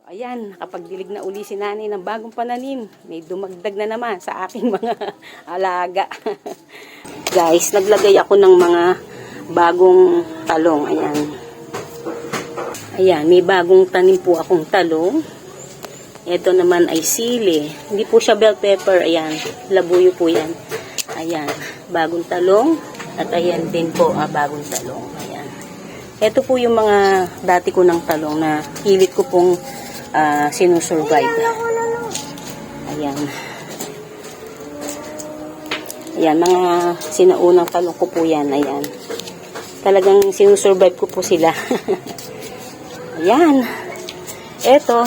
Ayan, nakapagdilig na uli si nanay ng bagong pananim. May dumagdag na naman sa aking mga alaga. Guys, naglagay ako ng mga bagong talong. Ayan. Ayan, may bagong tanim po akong talong. Ito naman ay sili. Hindi po siya bell pepper. Ayan, labuyo po yan. Ayan, bagong talong. At ayan din po, bagong talong. Ayan. Ito po yung mga dati ko ng talong na hilit ko pong sinusurvive. Ayan. Ayan, mga sinaunang talong ko po yan. Ayan. Talagang sinusurvive ko po sila. Ayan. Eto,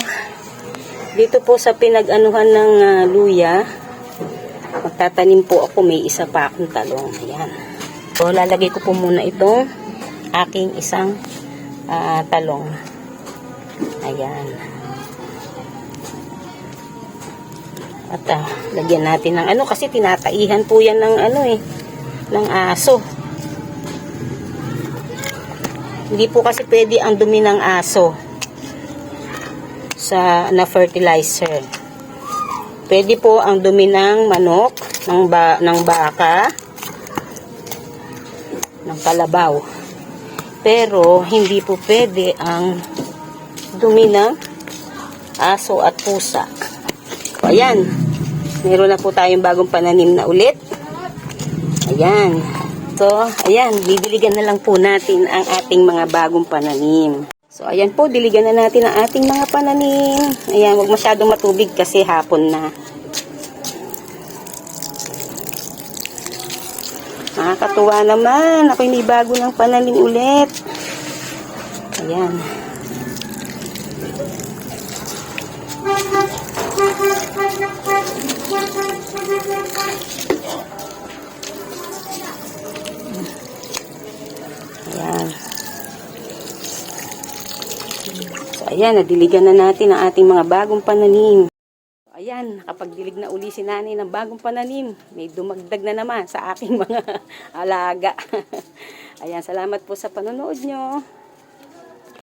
dito po sa pinag-anuhan ng luya, magtatanim po ako. May isa pa akong talong. Ayan. So, lalagay ko po muna itong aking isang talong. Ayan. At lagyan natin ng kasi tinataihan po yan ng ng aso. Hindi po kasi pwede ang dumi ng aso sa fertilizer. Pwede po ang dumi ng manok, ng baka, ng kalabaw. Pero hindi po pwede ang dumi ng aso at pusa. So, ayan. Meron na po tayong bagong pananim na ulit. Ayan. So, ayan. Didiligan na lang po natin ang ating mga bagong pananim. So, ayan po. Diligan na natin ang ating mga pananim. Ayan. Huwag masyadong matubig kasi hapon na. Nakakatuwa naman. Ako'y may bago ng pananim ulit. Ayan. Ayan. So, ayan, nadiligan na natin ang ating mga bagong pananim. Ayan, nakapagdilig na uli si nanay ng bagong pananim. May dumagdag na naman sa aking mga alaga. Ayan, salamat po sa panonood nyo.